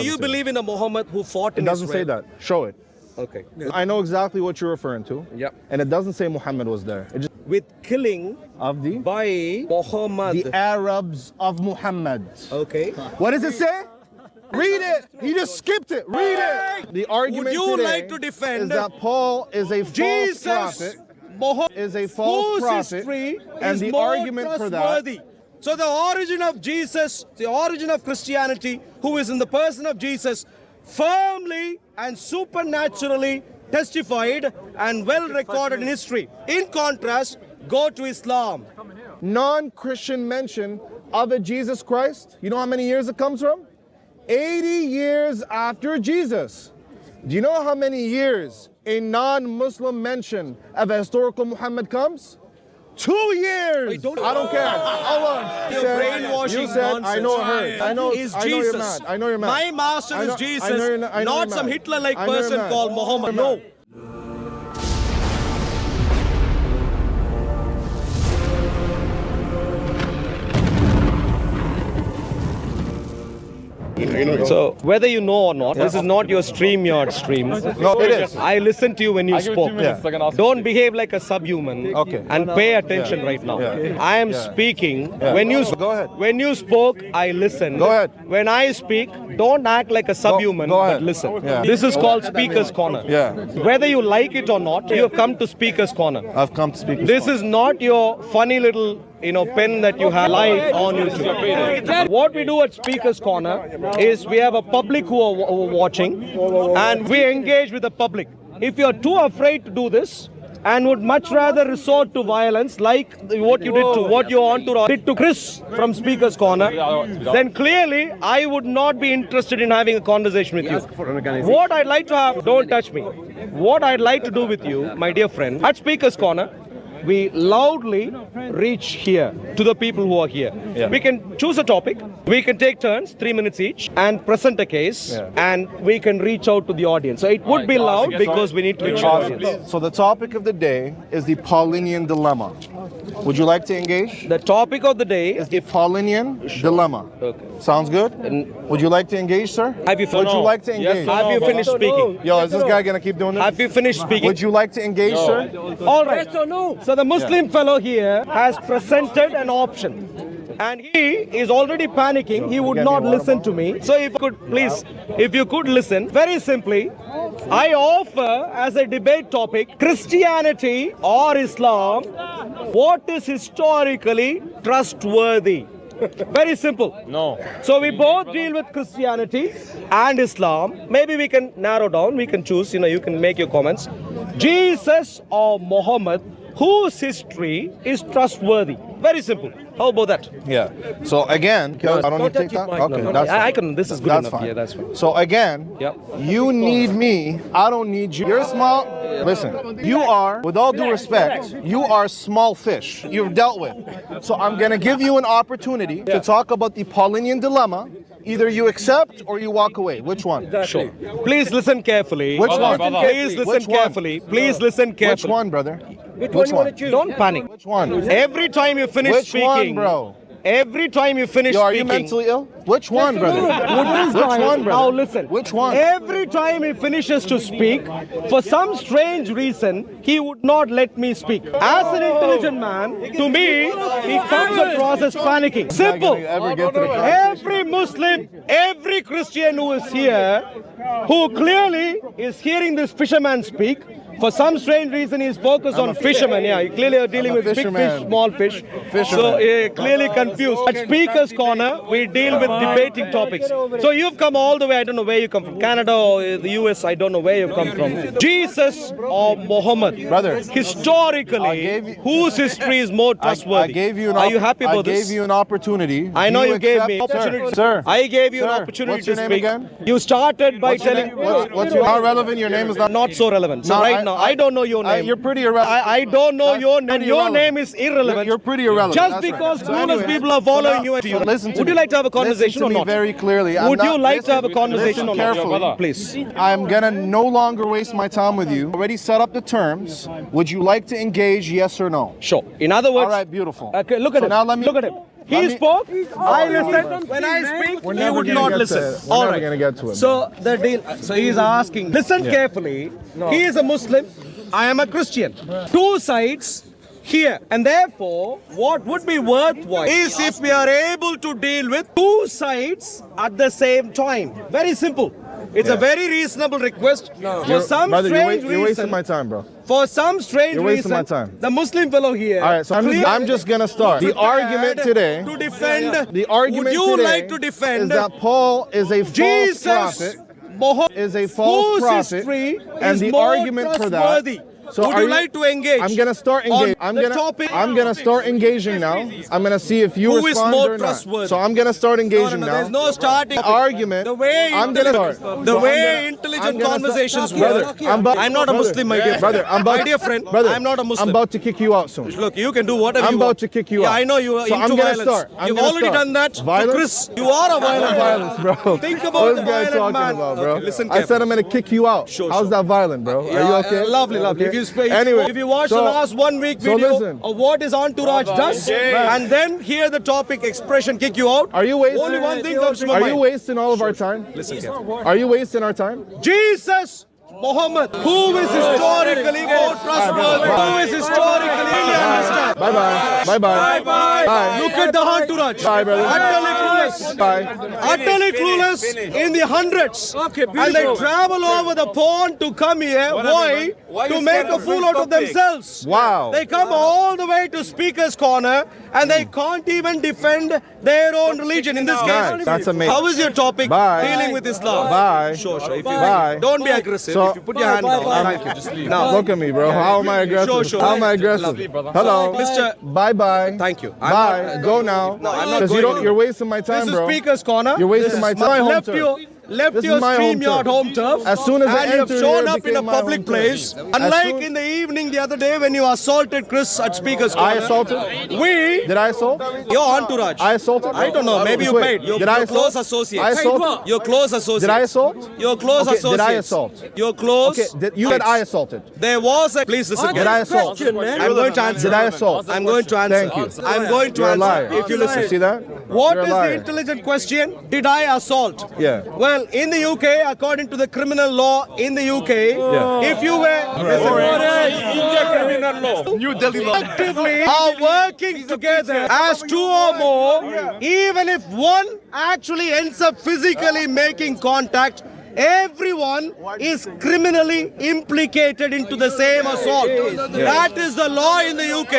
Do you believe in a Muhammad who fought in It doesn't say Israel? that. Show it. Okay. I know exactly what you're referring to. Yep. And it doesn't say Muhammad was there. It just With killing of the by Muhammad. Arabs of Muhammad. Okay. What does it say? Read it. He just skipped it. Read it. The argument Would you today like to defend is that Paul is a false Jesus prophet. Muhammad Is a false whose prophet, history and is the more argument for that- trustworthy. So the origin of Jesus, the origin of Christianity, who is in the person of Jesus, firmly and supernaturally testified and well recorded in history. In contrast, go to Islam. Non-Christian mention of a Jesus Christ. You know how many years it comes from? 80 years after Jesus. Do you know how many years a non-Muslim mention of a historical Muhammad comes? 2 years. Wait, don't- I don't care. Hold on. You're brainwashing You said, nonsense. I know her. I know. Is I know Jesus. you're mad. I know you're mad. My master I is know- Jesus, I know you're I know not you're some mad. Hitler-like I know you're person mad. called Muhammad. No. So, whether you know or not, this is not your StreamYard stream. No, it is. I listened to you when you spoke. Don't behave like a subhuman. Okay. And pay attention right now. Yeah. I am speaking. When you Go ahead. When you spoke, I listened. Go ahead. When I speak, don't act like a subhuman, go ahead. but listen. Yeah. This is called Speaker's Corner. Yeah. Whether you like it or not, you have come to Speaker's Corner. I've come to speak. This is not your funny little, pen that you have live on YouTube. What we do at Speaker's Corner is we have a public who are watching, and we engage with the public. If you're too afraid to do this and would much rather resort to violence, like what you did to Chris from Speaker's Corner, then clearly I would not be interested in having a conversation with you. What I'd like to have, don't touch me. What I'd like to do with you, my dear friend, at Speaker's Corner, we loudly reach here to the people who are here. Yeah. We can choose a topic, we can take turns, 3 minutes each, and present a case, and we can reach out to the audience. So it would be loud because we need to reach the audience. So the topic of the day is the Paulinian dilemma. Would you like to engage? The topic of the day Is the Paulinian dilemma. Okay. Sounds good? Would you like to engage, sir? Have you Would you like to engage? Have you finished speaking? Yo, is this guy gonna keep doing this? Have you finished speaking? Would you like to engage, sir? All right. So the Muslim fellow here has presented an option, and he is already panicking. He would not listen to me. So if you could listen, very simply, I offer as a debate topic Christianity or Islam. What is historically trustworthy? Very simple. No. So we both deal with Christianity and Islam. Maybe we can narrow down. We can choose. You can make your comments. Jesus or Muhammad, whose history is trustworthy? Very simple. How about that? Yeah. So again, I don't need to take that. Okay, No, that's I fine. can. This is good That's enough. fine. Yeah, that's fine. So again, Yep. you need me. I don't need you. You're small. Listen, you are, with all due respect, you are small fish. You've dealt with. So I'm gonna give you an opportunity to talk about the Paulinian dilemma. Either you accept or you walk away. Which one? Sure. Please listen carefully. Which one? Please listen Which one? carefully. Please listen Which carefully. one, brother? Which one? Don't panic. Which one? Every time you finish Which speaking, one, bro? Every time you finish Yo, are you speaking. mentally ill? Which one, brother? Which one, brother? Now listen. Which one? Every time he finishes to speak, for some strange reason, he would not let me speak. As an intelligent man, to me, he comes across as panicking. Simple. Ever get to the conversation? Every Muslim, every Christian who is here, who clearly is hearing this fisherman speak, for some strange reason, he's focused on fishermen. Yeah, you clearly are dealing with big fisherman. fish, small fish. Fisherman. So clearly confused. At Speaker's Corner, we deal with debating topics. So you've come all the way. I don't know where you come from. Canada or the US. I don't know where you've come from. Jesus or Muhammad, Brother, historically, whose history is more trustworthy? I gave you an Are you happy about this? I gave you an opportunity. I know Do you gave accept- me opportunity. Sir, I gave you an Sir, opportunity what's your to name speak. again? You started by What's your telling. name? What's your, how relevant your name is Not so relevant. So No, right now, I don't know your name. You're pretty irrelevant. I don't know That's your name. pretty Your irrelevant. name is irrelevant. You're pretty irrelevant. Just That's right. because So clueless anyways, people are so following now- you. Listen to Would me. you like to have a conversation Listen to or me not? very clearly. I'm Would you not- like to have a listen- conversation listen or not? carefully. Please. I'm gonna no longer waste my time with you. Already set up the terms. Would you like to engage? Yes or no? Sure. In other words, All right, beautiful. Okay, look at So him. now let me- Look at him. He spoke. I listened. When I speak, We're he never would gonna not get listen. to it. We're All never right. gonna get to it, So the deal. So he is asking. Listen carefully. He is a Muslim. I am a Christian. Two sides here, and therefore, what would be worthwhile is if we are able to deal with two sides at the same time. Very simple. It's a very reasonable request. For some Brother, strange you're wasting reason, my time, bro. for some strange You're wasting reason, my time. the Muslim fellow here. All right, so I'm just gonna start. The argument today. To defend. The argument Would you today like to defend is that Paul is a false Jesus prophet. Muhammad Is a false whose prophet, history and is the more argument for that. trustworthy? So Would are you like to engage? I'm gonna start on engaging. the topic? I'm gonna start engaging now. I'm gonna see if you Who is respond more or not. trustworthy? So I'm gonna start engaging now. There's no starting. The argument. The way I'm gonna start. The So way I'm intelligent gonna conversations start- work. Brother, I'm not a Muslim, my dear friend. Brother, My dear friend, brother, I'm not a Muslim. I'm about to kick you out soon. Look, you can do whatever I'm you about want. to kick you Yeah, out. I know you are So into I'm gonna violence. start. I'm You've gonna already start. done that Violence? to Chris. You are a violent Violence, bro. Think about What the is this guy violent talking man. about, bro? Okay, listen I said carefully. I'm gonna kick you out. Sure, How's sure. that violent, bro? Are you okay? Lovely. Okay. Anyway, Anyway, if you watch so- the last 1 week so video listen. of what is Entourage does, and then hear the topic expression kick you out. Are you wasting? Only one thing comes to my Are mind. you wasting all of our time? Listen carefully. Are you wasting our time? Jesus Muhammad, who is historically more trustworthy, who is historically really understand. Bye bye. Bye bye. Bye. Look at the entourage. Bye, brother. Utterly clueless. Bye. Utterly clueless in the hundreds. And they travel over the pond to come here. Why? To make a fool out of themselves. Wow. They come all the way to Speaker's Corner and they can't even defend their own religion. In this Nice. case, That's amazing. how is your topic Bye. dealing with Islam? Bye. Sure. If you Bye. don't be aggressive. So- if you put your hand down, thank you. Just leave. Now, Look at me, bro. How am I aggressive? Sure. How am I aggressive? Lovely, Hello. Mr. Bye bye. Thank you. Bye. Go now. No, I'm not Because going you're wasting my time, This is bro. Speaker's Corner. You're wasting This my is time. Left Home your turf. This your is my home StreamYard turf. home turf. As soon as I and you have enter shown here, it up in a became my public home turf. place. As Unlike soon- in the evening the other day when you assaulted Chris at Speaker's Corner. I assaulted? We, Did I assault? your entourage. I assaulted? I don't know. Maybe you Wait, paid. Your, did I your assault? close associates. I assaulted? Your close associates. Did I assault? Your close Okay, associates. did I assault? Your close. Okay, you said I assaulted. There was a. Please listen. Did I assault? I'm going to answer. Did I assault? I'm going to answer. Thank you. I'm going to You're a answer. liar. If you listen. See that? What You're a is the liar. intelligent question? Did I assault? Yeah. Well, in the UK, according to the criminal law in the UK, if you were New Delhi law. actively are working together as two or more, even if one actually ends up physically making contact, everyone is criminally implicated into the same assault. That is the law in the UK.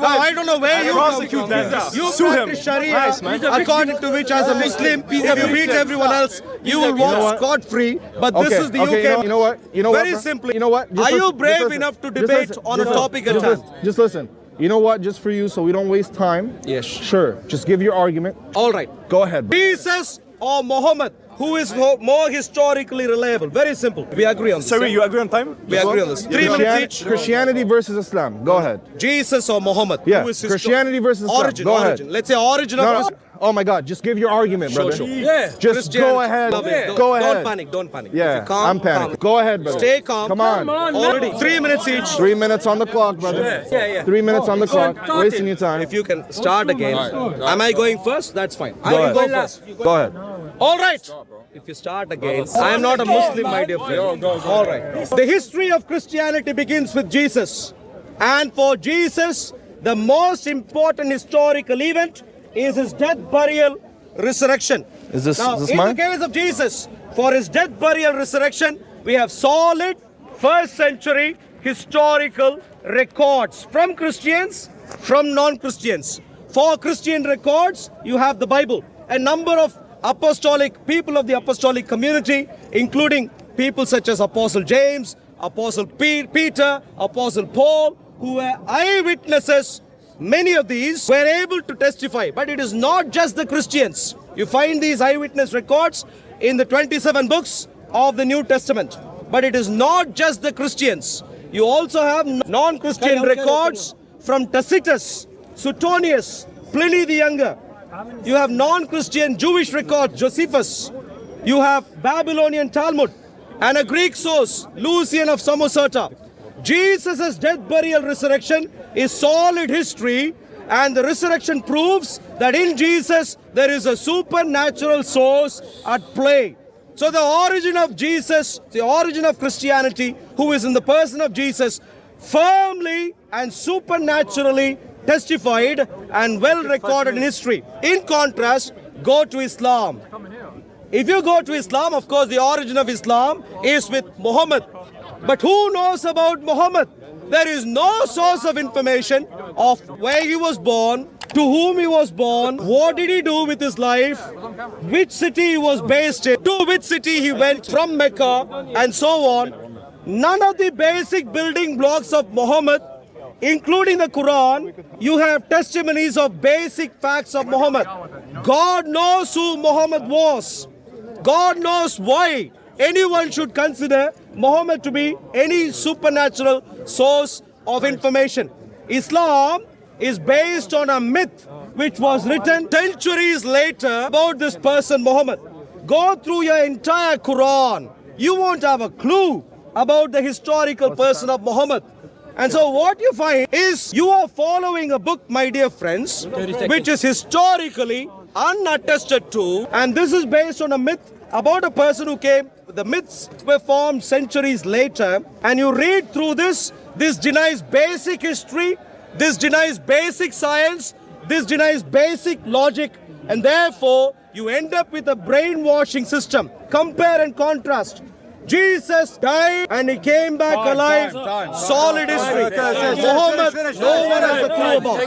Now, I don't know where you prosecute that. You practice Sharia, according to which, as a Muslim, if you beat everyone else, you will walk scot-free. But this is the UK. You know what? You know what? Very bro? simply. You know what? Are you listen, brave listen, enough to just debate listen, on a just topic at listen, hand? Just listen. You know what? Just for you, so we don't waste time. Yes. Sure. Just give your argument. All right. Go ahead, bro. Jesus or Muhammad, who is more historically reliable? Very simple. We agree on this. Sorry, you agree on time? We agree on this. 3 minutes each. Christianity versus Islam. Go ahead. Jesus or Muhammad? Yeah. Who is Christianity versus Islam. Origin. Go ahead. Origin. Let's say origin of No, no. Islam. Oh my God! Just give your argument, brother. Sure. Just Christianity. go ahead. Love it. Go ahead. Don't panic. Don't panic. Yeah, If you're calm, I'm panicking. calm. Go ahead, brother. Stay calm. Come on. Already 3 minutes each. 3 minutes on the clock, brother. 3 minutes on the clock. Wasting your time. If you can start again. Am I going first? That's fine. I Go will ahead. go first. Go ahead. All right. If you start again, I am not a Muslim, my dear friend. All right. The history of Christianity begins with Jesus. And for Jesus, the most important historical event is his death, burial, resurrection. Is this in mine? the case of Jesus, for his death, burial, resurrection, we have solid first century historical records from Christians, from non-Christians. For Christian records, you have the Bible. A number of apostolic people of the apostolic community, including people such as Apostle James, Apostle Peter, Apostle Paul, who were eyewitnesses. Many of these were able to testify, but it is not just the Christians. You find these eyewitness records in the 27 books of the New Testament. But it is not just the Christians. You also have non-Christian records from Tacitus, Suetonius, Pliny the Younger. You have non-Christian Jewish records, Josephus. You have Babylonian Talmud and a Greek source, Lucian of Samosata. Jesus' death, burial, resurrection is solid history, And the resurrection proves that in Jesus there is a supernatural source at play. So the origin of Jesus, the origin of Christianity, who is in the person of Jesus, firmly and supernaturally testified and well recorded in history. In contrast, go to Islam. If you go to Islam, of course, the origin of Islam is with Muhammad. But who knows about Muhammad? There is no source of information of where he was born, to whom he was born, what did he do with his life, which city he was based in, to which city he went from Mecca, and so on. None of the basic building blocks of Muhammad, including the Quran, you have testimonies of basic facts of Muhammad. God knows who Muhammad was. God knows why anyone should consider Muhammad to be any supernatural source of information. Islam is based on a myth which was written centuries later about this person Muhammad. Go through your entire Quran. You won't have a clue about the historical person of Muhammad. And so what you find is you are following a book, my dear friends, which is historically unattested to, and this is based on a myth about a person who came. The myths were formed centuries later, and you read through this denies basic history, this denies basic science, this denies basic logic, and therefore you end up with a brainwashing system. Compare and contrast. Jesus died and he came back alive. Solid history. Muhammad, no one has a clue about.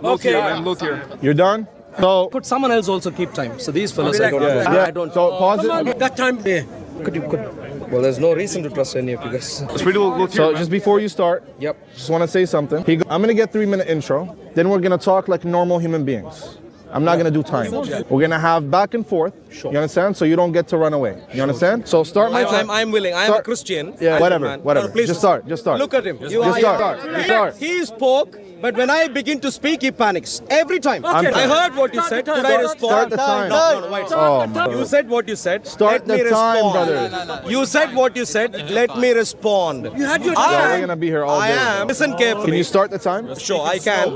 Okay. Look here. You're done? So, Could someone else also keep time? So these fellows, I don't know. yeah. I don't. So pause it. That time, yeah. Could. Well, there's no reason to trust any of you guys. Let's read a look here. So just before you start, Yep. just want to say something. I'm going to get 3-minute intro. Then we're going to talk like normal human beings. I'm not going to do time. We're going to have back and forth. Sure. You understand? So you don't get to run away. You understand? So start my time. I'm willing. I'm a Start. Christian. Yeah, whatever, Man. whatever. No, please Just start. Look at him. Just start. Just start. He spoke, but when I begin to speak, he panics. Every time. Okay. I heard what you said. Could I respond? Start the time. No, wait. Oh, my You said what you said. Start Let me the time, respond. brother. You said what you said. Let me respond. You had your we're going to be here all I day. am. Listen carefully. Can you start the time? Sure, I can.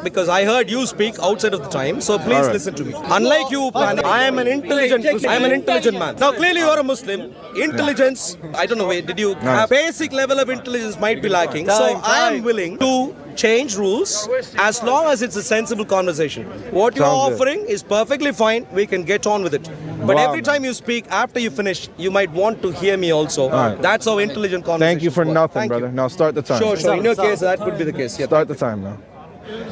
Because I heard you speak outside of the time, so please All right. listen to me. Unlike you, Panic, I am an intelligent man. Now, clearly you are a Muslim. Intelligence, I don't know, did you have basic level of intelligence might be lacking. So I am willing to change rules as long as it's a sensible conversation. What you are Sounds good. offering is perfectly fine. We can get on with it. But Wow. every time you speak, after you finish, you might want to hear me also. right. That's how intelligent conversation. Thank you for nothing, brother. Now start the time. Sure. In your case, that could be the case. Yeah. Start the time now.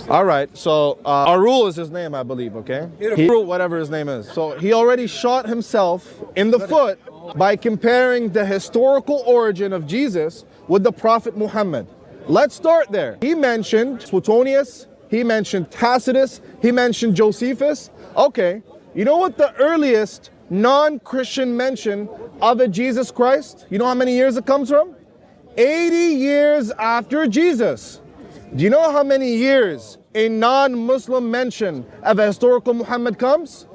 All right, so our rule is his name, I believe, okay? He ruled whatever his name is. So he already shot himself in the foot by comparing the historical origin of Jesus with the Prophet Muhammad. Let's start there. He mentioned Suetonius, he mentioned Tacitus, he mentioned Josephus. Okay, you know what the earliest non-Christian mention of a Jesus Christ? You know how many years it comes from? 80 years after Jesus. Do you know how many years a non-Muslim mention of a historical Muhammad comes?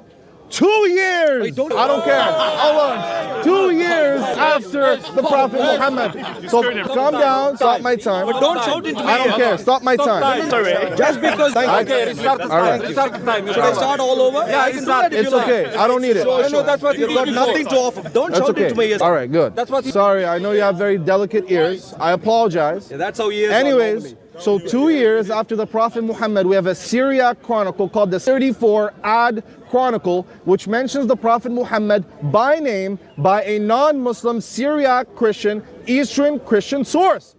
2 years! I don't care. Hold on. 2 years after the Prophet Muhammad. So calm down, stop my time. But don't shout into me. I don't care, stop my time. Just because. Okay, Restart the All right. time. Restart the time. Should I start all over? Yeah, I can do that if It's you like. okay, I don't need it. No, that's what you've got nothing to offer. Don't That's shout okay. into my ears. All right, good. Sorry, I know you have very delicate ears. I apologize. Yeah, that's how he is. Anyways, so 2 years after the Prophet Muhammad, we have a Syriac chronicle called the 34 Ad Chronicle, which mentions the Prophet Muhammad by name by a non-Muslim Syriac Christian, Eastern Christian source.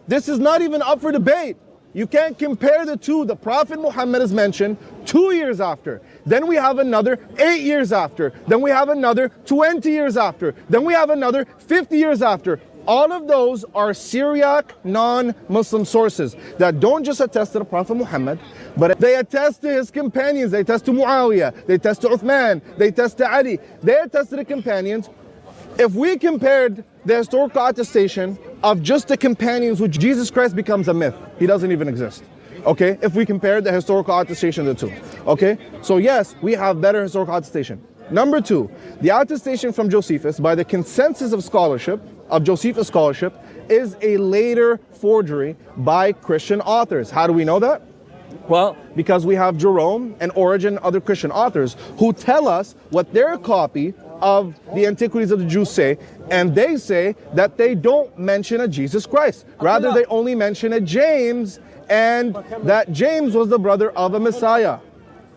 This is not even up for debate. You can't compare the two. The Prophet Muhammad is mentioned 2 years after. Then we have another 8 years after. Then we have another 20 years after. Then we have another 50 years after. All of those are Syriac non-Muslim sources that don't just attest to the Prophet Muhammad, but they attest to his companions. They attest to Muawiyah, they attest to Uthman, they attest to Ali, they attest to the companions. If we compared the historical attestation of just the companions with Jesus Christ becomes a myth. He doesn't even exist. Okay, if we compare the historical attestation of the two. Okay, so yes, we have better historical attestation. Number two, the attestation from Josephus by the consensus of scholarship, of Josephus scholarship, is a later forgery by Christian authors. How do we know that? Well, because we have Jerome and Origen, other Christian authors, who tell us what their copy of the Antiquities of the Jews say, and they say that they don't mention a Jesus Christ. Rather, they only mention a James, and that James was the brother of a Messiah.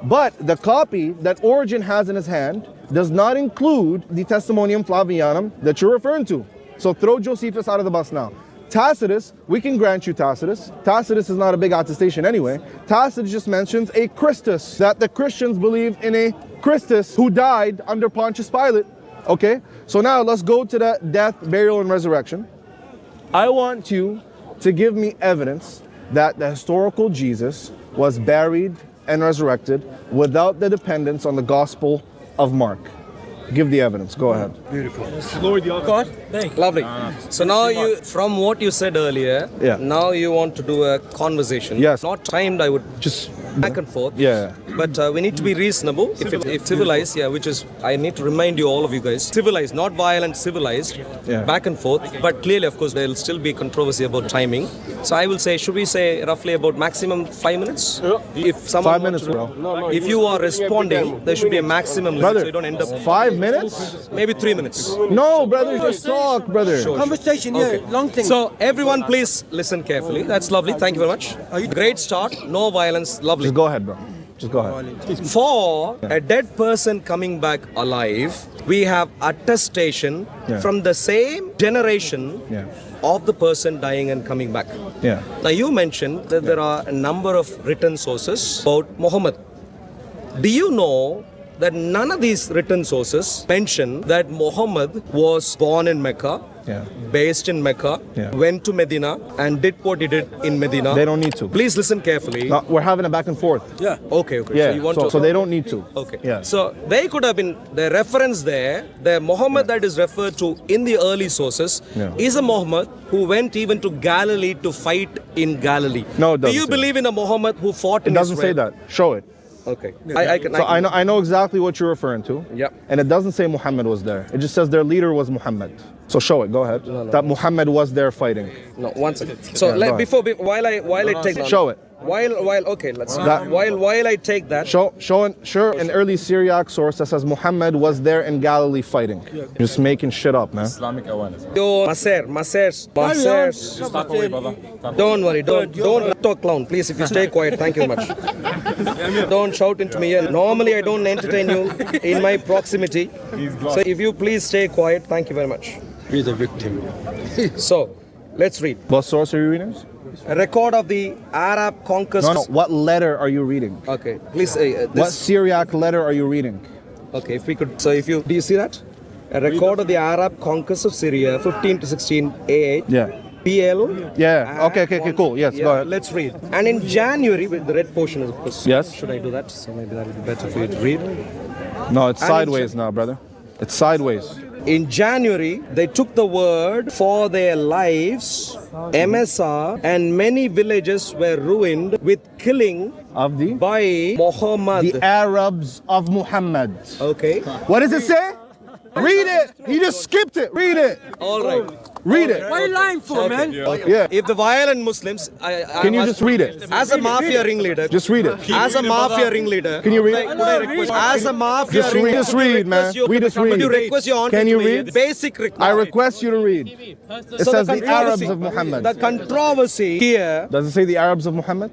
But the copy that Origen has in his hand does not include the Testimonium Flavianum that you're referring to. So throw Josephus out of the bus now. Tacitus, we can grant you Tacitus. Tacitus is not a big attestation anyway. Tacitus just mentions a Christus, that the Christians believe in a Christus who died under Pontius Pilate. Okay, so now let's go to the death, burial, and resurrection. I want you to give me evidence that the historical Jesus was buried and resurrected without the dependence on the Gospel of Mark. Give the evidence. Go ahead. God, Lovely. So now you, from what you said earlier, Yeah. now you want to do a conversation. Yes. Not timed, I would Just back and forth. Yeah. But we need to be reasonable. If civilized, yeah, which is, I need to remind you, all of you guys, civilized, not violent, civilized, Yeah. back and forth. But clearly, of course, there will still be controversy about timing. So I will say, should we say roughly about maximum 5 minutes? If someone 5 minutes, wants to- bro. If you are responding, there should be a maximum limit, Brother, so you don't end up 5 minutes? maybe 3 minutes. No, brother, just talk, brother. conversation, yeah, long thing. So everyone, please listen carefully. That's lovely. Thank you very much. Great start. No violence. Lovely. Just go ahead, bro. Just go ahead. For a dead person coming back alive, we have attestation Yeah. from the same generation Yeah. of the person dying and coming back. Yeah. Now you mentioned that there are a number of written sources about Muhammad. Do you know that none of these written sources mention that Muhammad was born in Mecca, Yeah. based in Mecca, Yeah. went to Medina and did what he did in Medina? They don't need to. Please listen carefully. No, we're having a back and forth. Yeah. Okay, okay. Yeah. So you want So, to... so they don't need to. Okay. Yeah. So they could have been the reference there. The Muhammad that is referred to in the early sources Yeah. is a Muhammad who went even to Galilee to fight in Galilee. No, it Do doesn't you say believe in a Muhammad who fought It in doesn't say Israel? that. Show it. Okay. I can. So I know exactly what you're referring to. Yep. And it doesn't say Muhammad was there. It just says their leader was Muhammad. So show it. Go ahead. That Muhammad was there fighting. No, one second. So Yeah, go ahead. while I take Show it. While okay, let's That- while I take that. Show an early Syriac source that says Muhammad was there in Galilee fighting. Just making shit up, man. Yo, Maser. Don't worry, don't talk clown, please. If you stay quiet, thank you very much. Don't shout into me. Normally, I don't entertain you in my proximity. So if you please stay quiet, thank you very much. Be the victim. So, let's read. What source are you reading? A record of the Arab conquest. No. What letter are you reading? Okay, please. What Syriac letter are you reading? Okay, if we could. So, if you do you see that? A record of the Arab conquest of Syria, 15 to 16 AH. Yeah. PL. Yeah. Okay, cool. Yes, go ahead. Let's read. And in January, with the red portion of course. Yes. Should I do that? So maybe that will be better for you to read. No, it's And sideways now, brother. It's sideways. In January, they took the word for their lives. MSR and many villages were ruined with killing Of the by Muhammad. the Arabs of Muhammad. Okay. What does it say? Read it. You just skipped it. Read it. All right. Read it. What are you lying for, man? Yeah. If the violent Muslims, Can you just read it? as a mafia ringleader, Just read it. as a mafia ringleader, Can you read it? could I request, as a mafia Just read- ringleader, just read, man. We just Could you read. request your honor Can you to me? read? Basic request. I request you to read. It says the Arabs of Muhammad. The controversy here, Does it say the Arabs of Muhammad?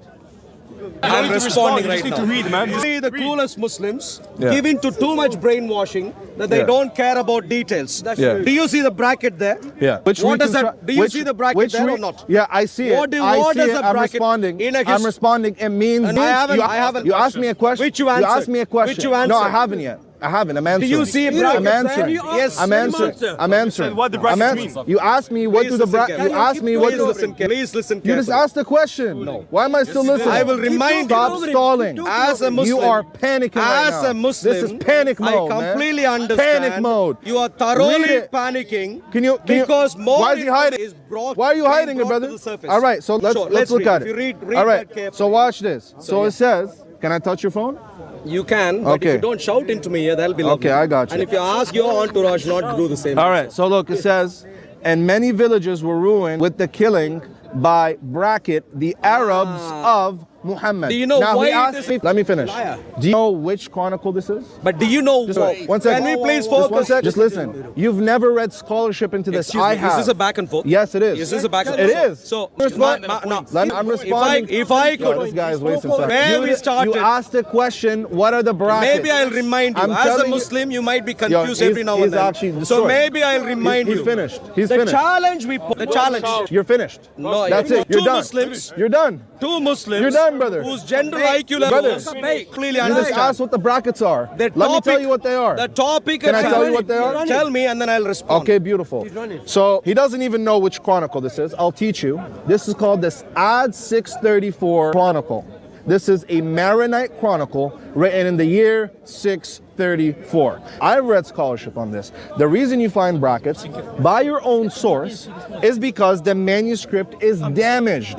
I'm responding right You now. need to read, man. You see the coolest Muslims Yeah. give in to too much brainwashing that they Yeah. don't care about details. Yeah. Do you see the bracket there? Yeah. What does that? Do you see the bracket there or not? Yeah, I see it. What I what see does it. the I'm bracket responding. in a I'm responding. It means And I haven't- you, I haven't- you asked me a question. Which you You answered. asked me a question. Which you No, I answered. haven't yet. I haven't. I'm answering. you see a I'm bracket there? answering. Yes. I'm answering. I'm answering. What the I'm brackets answering. mean. You asked me what Please do the listen bracket. You carefully. asked me what Please do listen the. carefully. Please listen You just carefully. asked the question. No. Why am I still listening? I will remind you. Stop stalling. As a Muslim, You are panicking right as now. a Muslim, This is panic mode, I man. completely understand. Panic mode. You are Read thoroughly it. panicking. Can you? because more Why is he hiding? is brought. Why are you being hiding it, brought brother? to the surface. All right, so let's Sure, look read. at If it. you read All that right, carefully. so watch this. So yeah. it says, can I touch your phone? You can, but Okay. if you don't shout into me, yeah, that'll be lovely. Okay, I got you. And if you ask your entourage not to do the same. All right, so look, it says, and many villages were ruined with the killing by bracket the Arabs of Muhammad. Do you know now why he it asked is- me, let me finish. Liar. Do you know which chronicle this is? But do you know Just what? one second. Can we please Just one focus? second. Just listen. You've never read scholarship into this. Excuse I me, have. is this a back and forth? Yes, it is. Is this a back and It forth? is. So, Respond. no. I'm responding. If I Yo, could, this guy is wasting time. Where we started. You asked a question. What are the brackets? maybe I'll remind you. I'm As a telling you- Muslim, you might be Yo, confused every now and he's then. actually So destroyed. maybe I'll remind He's you. finished. He's The finished. challenge we put. The challenge. You're finished. No, That's you- it. You're two done. Muslims. You're done. Two Muslims. You're done, brother. Whose gender IQ Brother. levels clearly You just understand. asked what the brackets are. The Let me tell topic- you what they are. The topic. Can I and tell you what they are? Tell me, and then I'll respond. Okay, beautiful. So he doesn't even know which chronicle this is. I'll teach you. This is called this Ad 634 Chronicle. This is a Maronite chronicle written in the year 634. I read scholarship on this. The reason you find brackets by your own source is because the manuscript is damaged.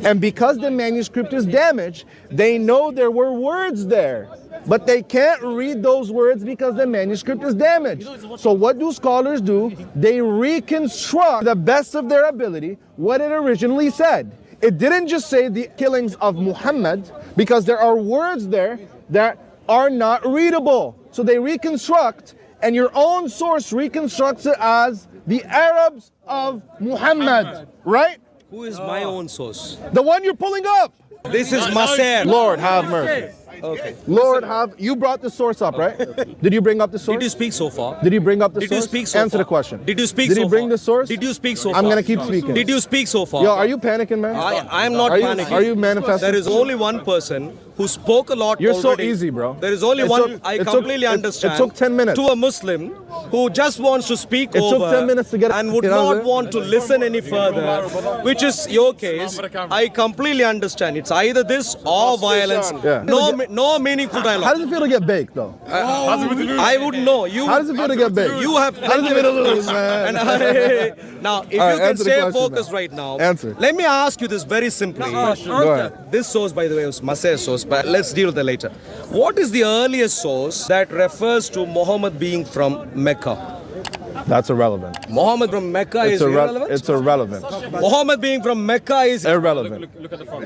And because the manuscript is damaged, they know there were words there. But they can't read those words because the manuscript is damaged. So what do scholars do? They reconstruct the best of their ability what it originally said. It didn't just say the killings of Muhammad because there are words there that are not readable. So they reconstruct, and your own source reconstructs it as the Arabs of Muhammad, right? Who is my own source? The one you're pulling up. This is Maser. Lord have mercy. Okay. Lord have, you brought the source up, right? Did you bring up the source? Did you speak so far? Did you bring up the Did source? you speak so Answer far? the question. Did you speak Did so you bring far? the source? Did you speak so far? I'm gonna keep speaking. Did you speak so far? Yo, are you panicking, man? I'm not Are you- panicking. are you manifesting? There is only one person who spoke a lot You're so already. easy, bro. There is only It one. took- I it took- completely it- understand. it took 10 minutes. To a Muslim who just wants to speak It took over 10 minutes to get and would out of not there. want to listen any further, which is your case. I completely understand. It's either this or violence. Yeah. No meaningful How dialogue. does it feel to get baked, though? I wouldn't know. You. How does it feel to get baked? You have How does it feel to lose, man? Now, if All right, you can answer the stay question focused now. right now, Answer. let me ask you this very simply. Go ahead. This source, by the way, was Maser's source, but let's deal with that later. What is the earliest source that refers to Muhammad being from Mecca? That's irrelevant. Muhammad from Mecca is irrelevant? It's irrelevant. Muhammad being from Mecca is Irrelevant.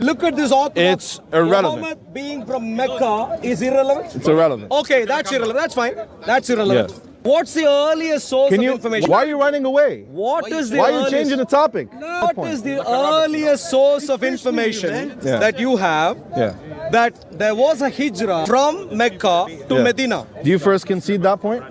Look at this author. It's irrelevant. Muhammad being from Mecca is irrelevant? It's irrelevant. Okay, that's irrelevant. That's fine. That's irrelevant. Yes. What's the earliest source Can of you? information? Why are you running away? What is the Why are you earliest? changing the topic? What is the earliest source of information Yeah. that you have Yeah. that there was a hijrah from Mecca to Yeah. Medina? Do you first concede that point?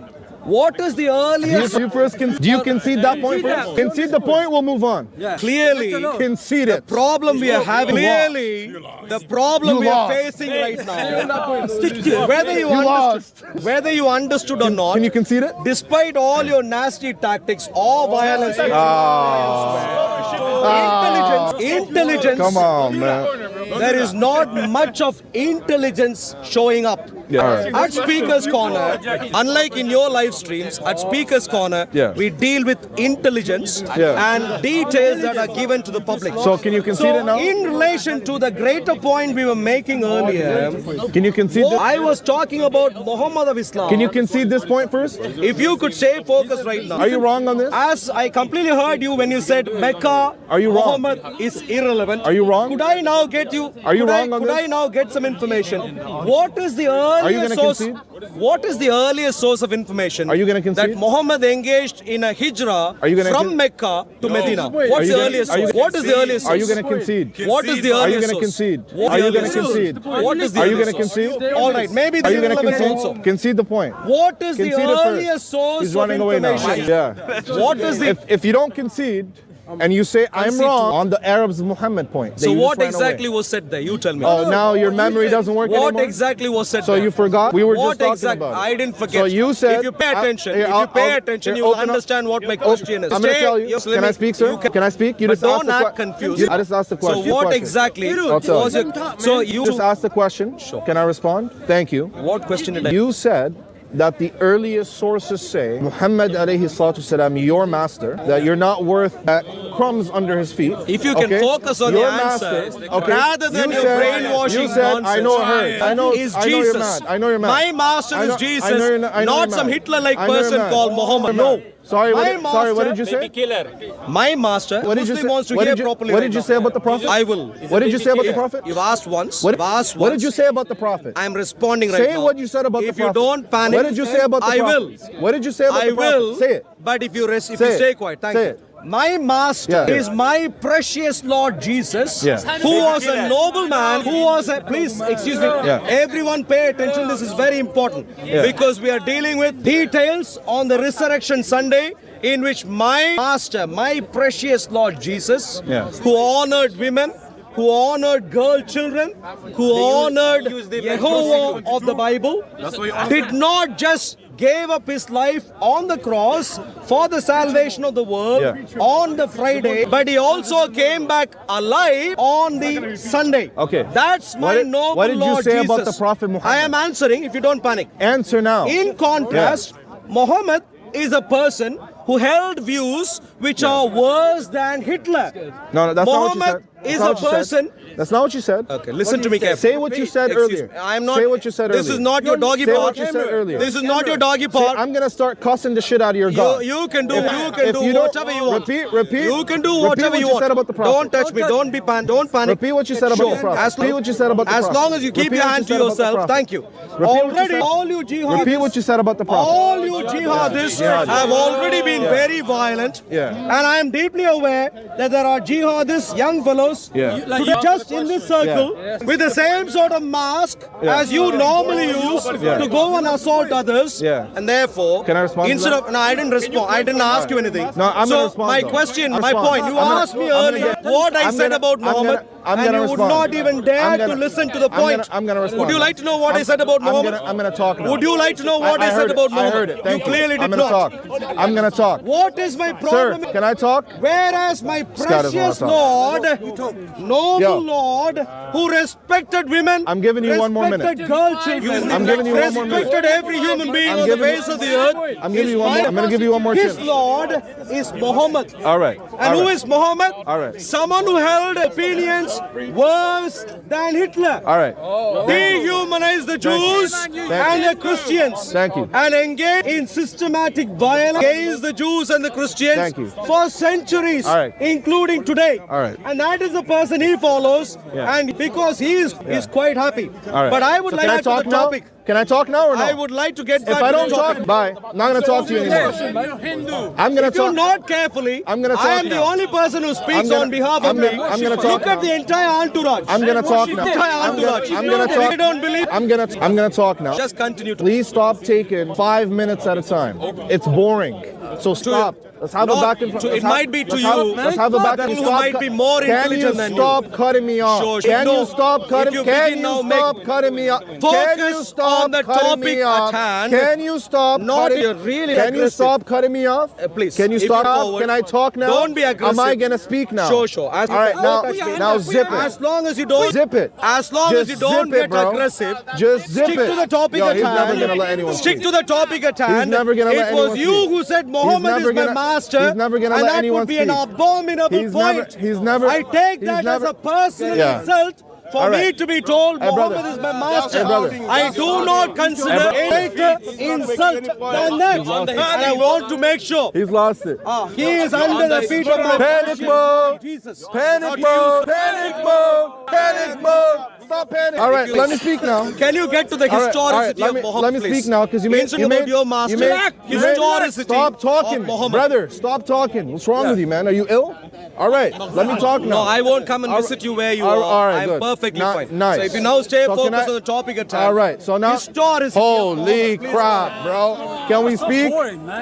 What is the earliest? Do you concede that point first? Concede the point, we'll move on. Clearly, Concede it. problem we are having. Clearly, the problem You we are lost. facing right now. Whether you You understood, whether you understood or not, Can you concede it? despite all your nasty tactics or violence, intelligence. Come on, man. There is not much of intelligence showing up. Yeah. All right. At Speaker's Corner, unlike in your live streams, at Speaker's Corner, Yeah. we deal with intelligence Yeah. and details that are given to the public. So can you concede it now? In relation to the greater point we were making earlier, Can you concede this? I was talking about Muhammad of Islam. Can you concede this point first? If you could stay focused right now. Are you wrong on this? As I completely heard you when you said Mecca, Are you wrong? Muhammad is irrelevant. Are you wrong? Could I now get you? Are you could wrong I, on could this? I now get some information? What is the earliest gonna source? concede? What is the earliest source of information? Are you gonna concede? That Muhammad engaged in a hijrah Are you gonna from con- Mecca to Medina? Are What's you the gonna- earliest are you source? gonna What is the earliest source? Are you going to concede? What is the Are you earliest going to source? concede? What's Are the you going to earliest source? concede? What is the Are you going earliest to source? concede? All right, maybe Are this you going to irrelevant concede? also. Concede the point. What is the Concede it first. earliest source He's of running away now. information? Yeah. What is the If you don't concede and you say I'm Concede wrong to- on the Arabs Muhammad point, So then you what just ran exactly away. was said there? You tell me. Oh, now your memory doesn't work What anymore? exactly was said So there? you forgot? We were What just talking exact- about it. I didn't forget. So you said... If you pay attention, Here, if you I'll- pay I'll- attention, here, you will open up- understand what my question is. I'm going to Stay- tell you. let Can I me- speak, sir? you Can I speak? You but just don't asked the act question. confused. I just asked the question. So what Question. exactly I'll tell was you. it? So you Just asked the question. Can I respond? Thank you. What question did I? You said that the earliest sources say Muhammad alayhi salatu salam, your master, that you're not worth crumbs under his feet. If you can focus on your the answer, rather than your brainwashing you said, I know nonsense. her. I know. Is I know you're Jesus. mad. I know you're mad. My master I know- is Jesus, I know you're not mad. some Hitler-like I know you're person mad. called Muhammad. I know you're No. mad. Sorry, My what did you master- say? My master, What did you Muslim say? wants to What hear did you, properly what right did you now. say about the prophet? I will. What did you say about the prophet? You've asked once. What, You've asked what once. did you say about the prophet? I'm responding right Say now. what you said about the if prophet. you don't panic, What did you say about the I prophet? will. What did you say about I the prophet? will. Say it. But if you Say stay it. quiet, thank Say you. it. My master Yeah. is my precious Lord Jesus, Yeah. who was a noble man, who was a, please excuse me, Yeah. everyone pay attention, this is very important, because we are dealing with details on the resurrection Sunday, in which my master, my precious Lord Jesus, Yeah. who honored women, who honored girl children, who honored Jehovah of the Bible, did not just gave up his life on the cross for the salvation of the world on the Friday, but he also came back alive on the Sunday. Okay. That's my noble what did you Lord say Jesus. about the Prophet Muhammad? I am answering if you don't panic. Answer now. In contrast, Muhammad is a person who held views which are worse than Hitler. No, that's Muhammad not what you said. That's is not a what you said. person. That's not what you said. Okay, listen to me carefully. Say what you said Excuse earlier. me, I am not. Say what you said earlier. This is not your doggy Say part. what you said earlier. This is not your doggy Say, part. I'm gonna start cussing the shit out of your God. You can do If you don't- whatever you want. Repeat. You can do Repeat whatever what you you want. said about the prophet. Don't touch me. Don't panic. Repeat what you said about Sure. the prophet. As Repeat what you said about the As prophet. long as you keep Repeat your what hand you to said about the yourself. prophet. Thank you. Repeat what you Already, said- all you jihadists. Repeat what you said about the prophet. All you jihadists have already been very violent. Yeah. And I am deeply aware that there are jihadists, young fellows, today just in this circle with the same sort of mask as you normally use to go and assault others. Yeah. And therefore, Can I respond to instead that? of, no, I didn't respond. I didn't ask you anything. No, I'm so gonna respond, my though. question, I'll my respond. point, you I'm gonna- asked me I'm gonna earlier get- what I I'm said gonna- about I'm gonna- Muhammad, I'm and gonna you would respond. not even dare I'm to gonna- listen to the I'm gonna- point. I'm gonna respond. Would you like to know what I said about Muhammad? I'm gonna talk now. Would you like to know what I, heard said it. about I Muhammad? heard it. Thank you clearly I'm did gonna not. talk. I'm gonna talk. What is my Sir, problem? can I talk? Whereas my guy doesn't precious wanna Lord, noble Yo. Lord, who respected women, I'm giving you one more minute. respected girl children, I'm giving you one more minute. respected every human being I'm on the giving you- face of the earth. I'm giving is you one more- my- I'm gonna give you one more His chance. Lord is Muhammad. All right. And All who right. is Muhammad? All right. Someone who held opinions worse than Hitler. All right. Dehumanize the Jews and the Christians. Thank you. And engage in systematic violence against the Jews and the Christians Thank you. for centuries, All right. including today. All right. And that is the person he follows, Yeah. and because he is quite happy. All right. But I would So like can I to talk the now? topic. Can I talk now or no? I would like to get back If I to don't the topic. talk, bye. I'm not gonna talk to you anymore. I'm gonna If you're talk. not carefully, I'm gonna I talk am the now. only person who speaks I'm gonna- on behalf I'm of gonna- me. I'm gonna talk Look at now. the entire entourage. I'm gonna talk now. Entire I'm entourage. gonna If talk. you don't believe, I'm gonna talk now. just continue to. Please stop taking 5 minutes at a time. It's boring. So stop. Let's have a Not back and to- forth. it might be to you. Let's have a back and People who stop. might be more intelligent than Can you. you stop cutting me off? Sure, Can no. you stop If cutting? you Can begin you now, stop cutting me off? Can you Focus stop on the cutting topic me at off? hand. Can you stop Not cutting? you're really Can you aggressive. stop cutting me off? Please. Can you if stop? you're forward, Can I talk now? Don't be aggressive. Am I gonna speak now? Sure. All right, now zip it. As long as you don't Zip it. As long Just as you don't zip it, get bro. aggressive. Just zip stick it. to the topic Yo, at he's hand. never gonna let anyone Stick speak. to the topic at hand. never gonna let It was anyone you speak. who said Muhammad never is my gonna- master. he's never gonna and let that anyone would be an speak. abominable point. He's never. I take he's that never, as a personal Yeah. insult. For All me right. to be told Hey, brother. Muhammad is my master, Hey, brother. I do not consider a greater insult than that. And I want to make sure He's lost it. he is under the feet of my Panic precious mode. Jesus. Panic Not mode. Panic mode. Panic mode. Stop panicking. All right, let me speak now. Can you get to the All right, historicity let of me, Muhammad, let me please? speak now because you made Instead about your master, historicity Stop talking, of Muhammad. brother. Stop talking. What's wrong with you, man? Are you ill? All right, let me talk now. No, I won't come and visit you where you are. All right, I'm good. perfectly Ni- fine. nice. So if you now stay So can focused I- on the topic at hand. All right, so now. Historicity of Holy Muhammad, please. crap, bro. Can we speak?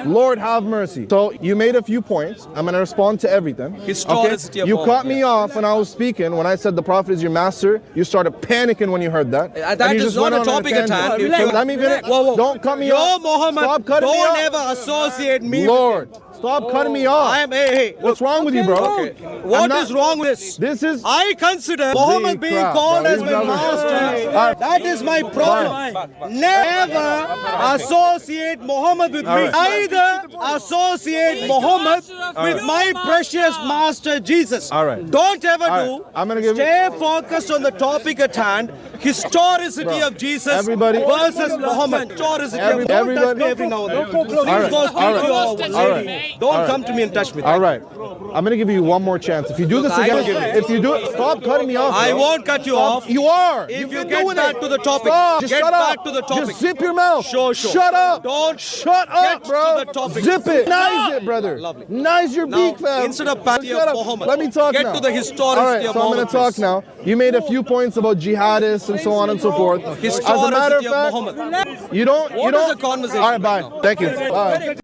Lord have mercy. So you made a few points. I'm going to respond to everything. Historicity of You Muhammad, cut me off when I was speaking. When I said the prophet is your master, you started panicking when you heard that. That And you is just not went a on a topic at tangent. hand. So let me finish. Whoa. Don't cut me Yo, off. Muhammad, Stop cutting me don't off. ever associate me Lord, stop cutting me off. I am, hey. What's wrong with you, bro? Okay. What is wrong with this? This is. I consider Muhammad being crap, called bro. as my He's master. Alright. That is my problem. Never associate Muhammad with me. Alright. Either associate Muhammad with my precious master Jesus. All right. Don't ever All right. do. I'm gonna give you- Stay focused on the topic at hand. Historicity of Jesus Everybody- versus Muhammad. Historicity. Don't touch everybody- me every now and then. All right. Please go speak All to your right. lady. All right. Don't All right. come to me and touch me. All right. I'm gonna give you one more chance. If you do this I again, will give you. if you do it, stop cutting me off. I bro. won't cut you off. You are. If You've you been get doing back it. to the topic. Stop. Get Just shut back up. to the topic. Just zip your mouth. Sure. Shut up. Don't Shut up, get bro. to the topic. Zip it. Nice it, brother. Lovely. Nice your Now, beak, fam. instead of party Shut of up. Muhammad, Let me talk get now. to the historicity All right, of so I'm Muhammad, gonna talk please. now. You made a few points about jihadists and so on and so forth. As a matter of Historicity of fact, Muhammad. you don't. What is the conversation All right, bye. right now? Thank you. Bye.